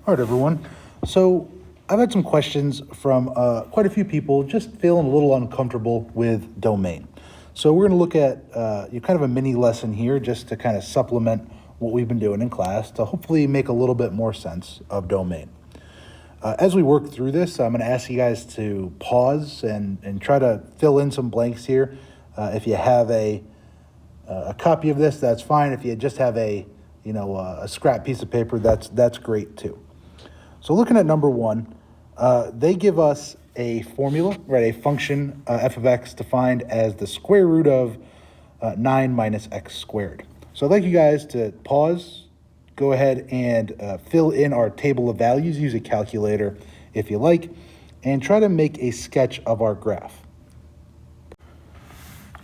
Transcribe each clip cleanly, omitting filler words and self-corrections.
All right, everyone. So I've had some questions from quite a few people just feeling a little uncomfortable with domain. So we're going to look at kind of a mini lesson here just to kind of supplement what we've been doing in class to hopefully make a little bit more sense of domain. As we work through this, I'm going to ask you guys to pause and try to fill in some blanks here. If you have a copy of this, that's fine. If you just have a scrap piece of paper, that's great too. So looking at number one, they give us a formula, right? A function f of x defined as the square root of 9 minus x squared. So I'd like you guys to pause, go ahead and fill in our table of values, use a calculator if you like, and try to make a sketch of our graph.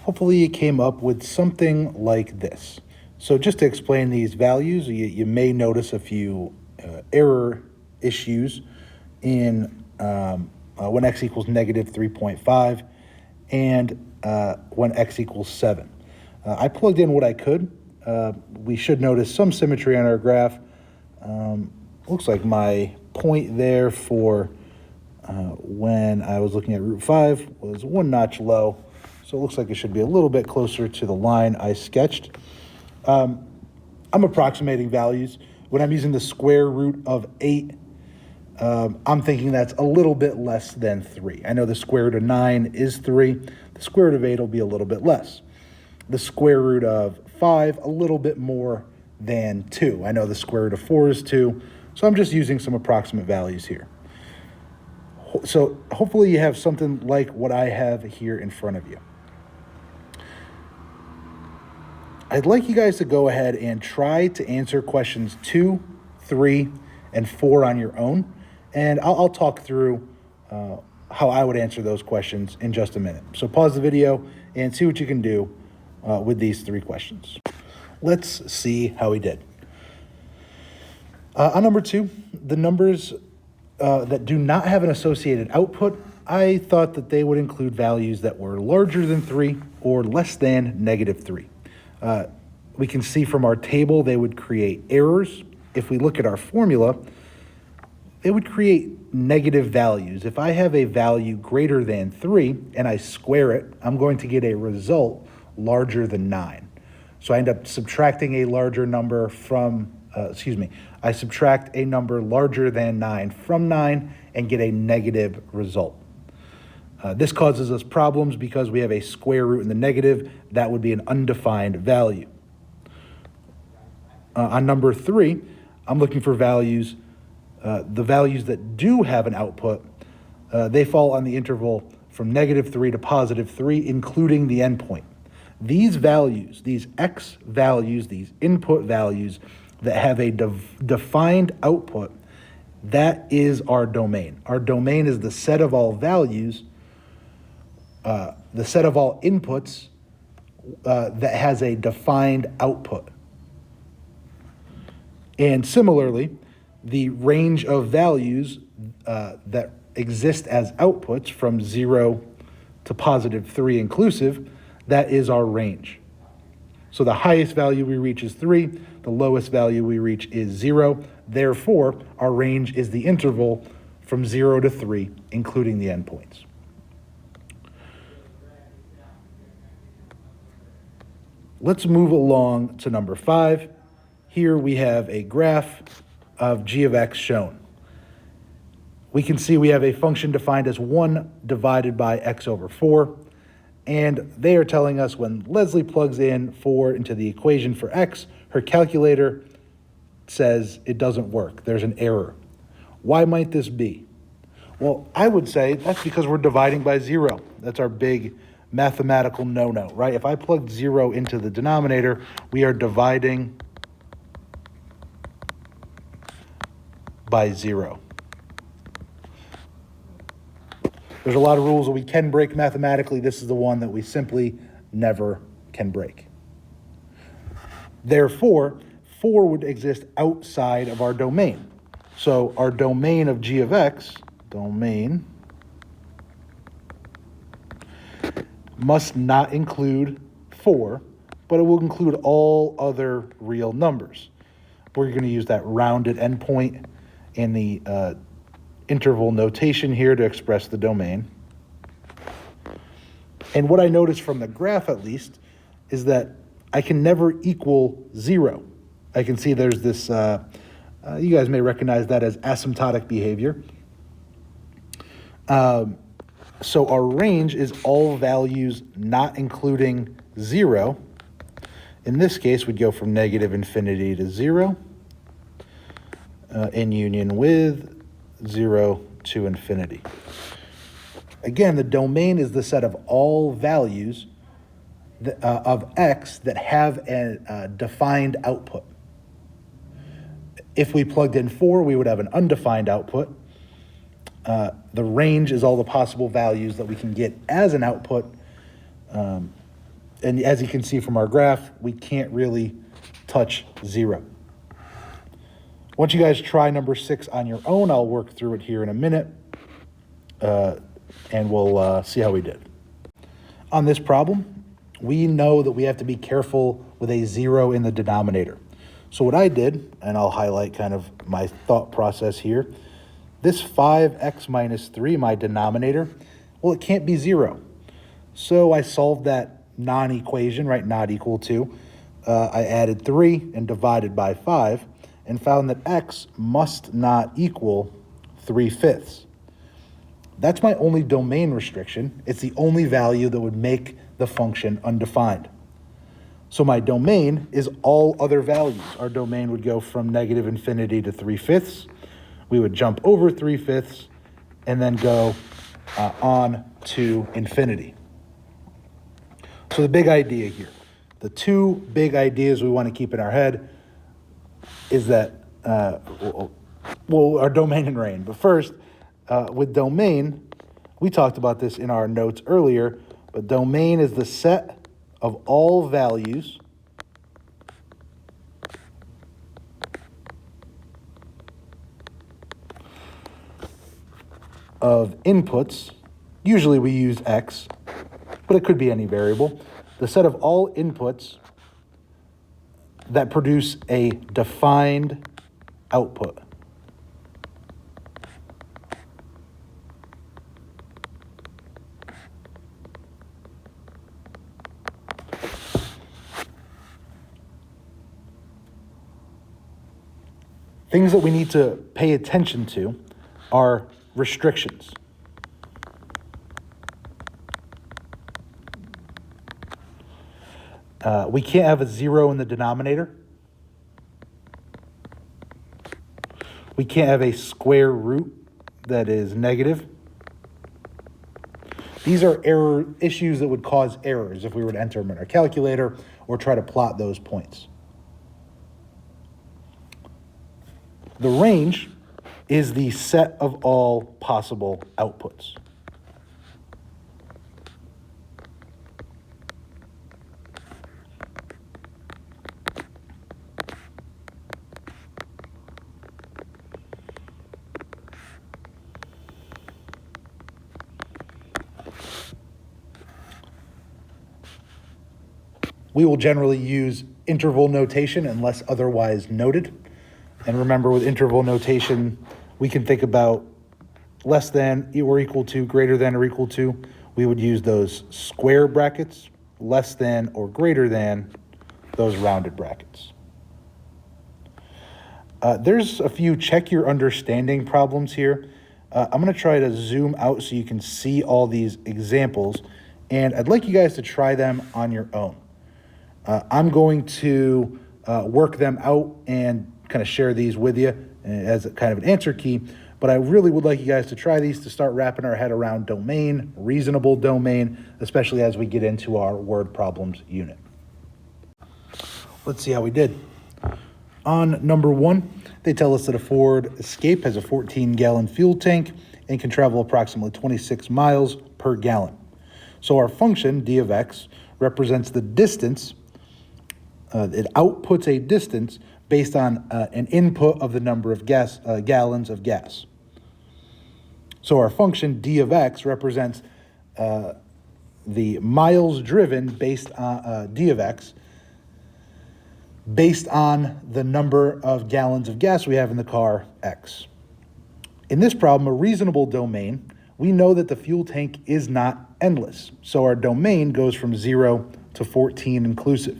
Hopefully you came up with something like this. So just to explain these values, you may notice a few error issues in when x equals negative 3.5 and when x equals 7. I plugged in what I could. We should notice some symmetry on our graph. Looks like my point there for when I was looking at root 5 was one notch low. So it looks like it should be a little bit closer to the line I sketched. I'm approximating values. When I'm using the square root of 8, I'm thinking that's a little bit less than 3. I know the square root of 9 is 3. The square root of 8 will be a little bit less. The square root of 5, a little bit more than 2. I know the square root of 4 is 2. So I'm just using some approximate values here. So hopefully you have something like what I have here in front of you. I'd like you guys to go ahead and try to answer questions 2, 3, and 4 on your own. And I'll talk through how I would answer those questions in just a minute. So pause the video and see what you can do with these 3 questions. Let's see how we did. On number 2, the numbers that do not have an associated output, I thought that they would include values that were larger than 3 or less than negative 3. We can see from our table they would create errors. If we look at our formula, they would create negative values. If I have a value greater than 3 and I square it, I'm going to get a result larger than 9. So I end up subtracting a larger number from, I subtract a number larger than 9 from 9 and get a negative result. This causes us problems because we have a square root in the negative. That would be an undefined value. On number 3, I'm looking for values. The values that do have an output, they fall on the interval from negative 3 to positive 3, including the endpoint. These values, these x values, these input values that have a defined output, that is our domain. Our domain is the set of all values, the set of all inputs that has a defined output. And similarly, the range of values that exist as outputs from 0 to positive 3 inclusive, that is our range. So the highest value we reach is 3, the lowest value we reach is 0. Therefore, our range is the interval from 0 to 3, including the endpoints. Let's move along to number 5. Here we have a graph of g of x shown. We can see we have a function defined as 1 divided by x over 4. And they are telling us when Leslie plugs in 4 into the equation for x, her calculator says it doesn't work. There's an error. Why might this be? Well, I would say that's because we're dividing by 0. That's our big mathematical no-no, right? If I plugged 0 into the denominator, we are dividing by 0. There's a lot of rules that we can break mathematically. This is the one that we simply never can break. Therefore, 4 would exist outside of our domain. So our domain of g of x, domain, must not include 4, but it will include all other real numbers. We're going to use that rounded endpoint and the interval notation here to express the domain. And what I noticed from the graph, at least, is that I can never equal 0. I can see there's this, you guys may recognize that as asymptotic behavior. So our range is all values not including 0. In this case, we'd go from -infinity to 0, in union with 0 to infinity. Again, the domain is the set of all values of x that have a defined output. If we plugged in 4, we would have an undefined output. The range is all the possible values that we can get as an output. And as you can see from our graph, we can't really touch 0. Once you guys try number 6 on your own, I'll work through it here in a minute, and we'll see how we did. On this problem, we know that we have to be careful with a 0 in the denominator. So what I did, and I'll highlight kind of my thought process here, this 5x minus 3, my denominator, well, it can't be 0. So I solved that non-equation, right, not equal to. I added 3 and divided by 5 and found that x must not equal 3/5. That's my only domain restriction. It's the only value that would make the function undefined. So my domain is all other values. Our domain would go from -infinity to 3/5. We would jump over 3/5 and then go on to infinity. So the big idea here, the two big ideas we want to keep in our head is that, our domain and range. But first, with domain, we talked about this in our notes earlier, but domain is the set of all values of inputs. Usually we use x, but it could be any variable. The set of all inputs that produce a defined output. Things that we need to pay attention to are restrictions. We can't have a 0 in the denominator. We can't have a square root that is negative. These are error issues that would cause errors if we were to enter them in our calculator or try to plot those points. The range is the set of all possible outputs. We will generally use interval notation unless otherwise noted. And remember, with interval notation, we can think about less than or equal to, greater than or equal to. We would use those square brackets, less than or greater than those rounded brackets. There's a few check your understanding problems here. I'm going to try to zoom out so you can see all these examples, and I'd like you guys to try them on your own. I'm going to work them out and kind of share these with you as a kind of an answer key, but I really would like you guys to try these to start wrapping our head around domain, reasonable domain, especially as we get into our word problems unit. Let's see how we did. On number 1, they tell us that a Ford Escape has a 14-gallon fuel tank and can travel approximately 26 miles per gallon. So our function, d of x, represents the distance. It outputs a distance based on an input of the number of gallons of gas. So our function, d of x, represents the miles driven based on d of x, based on the number of gallons of gas we have in the car, x. In this problem, a reasonable domain, we know that the fuel tank is not endless, so our domain goes from 0 to 14 inclusive.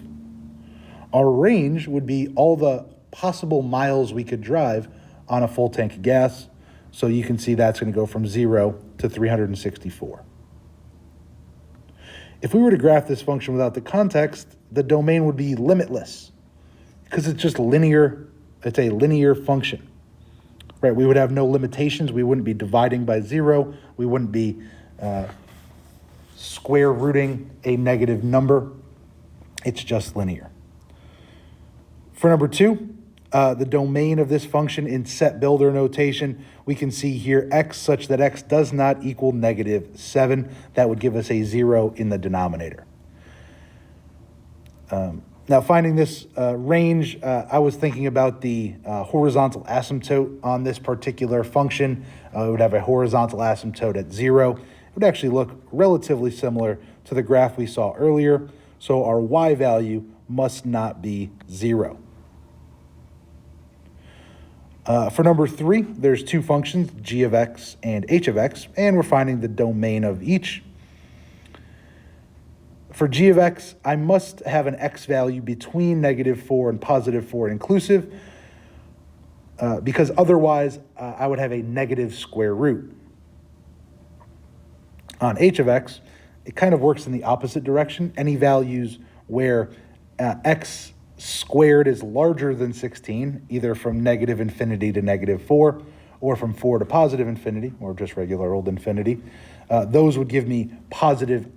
Our range would be all the possible miles we could drive on a full tank of gas, so you can see that's going to go from 0 to 364. If we were to graph this function without the context, the domain would be limitless because it's just linear. It's a linear function, right? We would have no limitations. We wouldn't be dividing by 0. We wouldn't be square rooting a negative number. It's just linear. For number 2, the domain of this function in set builder notation, we can see here x such that x does not equal -7. That would give us a 0 in the denominator. Now, finding this range, I was thinking about the horizontal asymptote on this particular function. It would have a horizontal asymptote at 0. It would actually look relatively similar to the graph we saw earlier, so our y value must not be 0. For number 3, there's 2 functions, g of x and h of x, and we're finding the domain of each. For g of x, I must have an x value between -4 and +4 inclusive, because otherwise I would have a negative square root. On h of x, it kind of works in the opposite direction. Any values where x squared is larger than 16, either from -infinity to -4, or from 4 to +infinity, or just regular old infinity, those would give me positive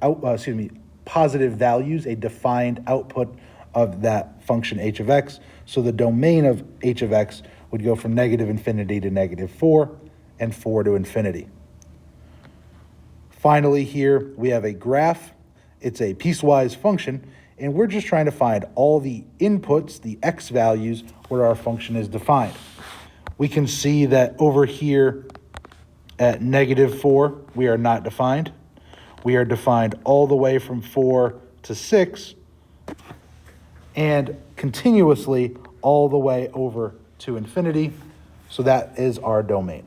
values, a defined output of that function h of x. So the domain of h of x would go from -infinity to -4 and 4 to infinity. Finally, here we have a graph. It's a piecewise function, and we're just trying to find all the inputs, the x values, where our function is defined. We can see that over here at -4, we are not defined. We are defined all the way from 4 to 6, and continuously all the way over to infinity. So that is our domain.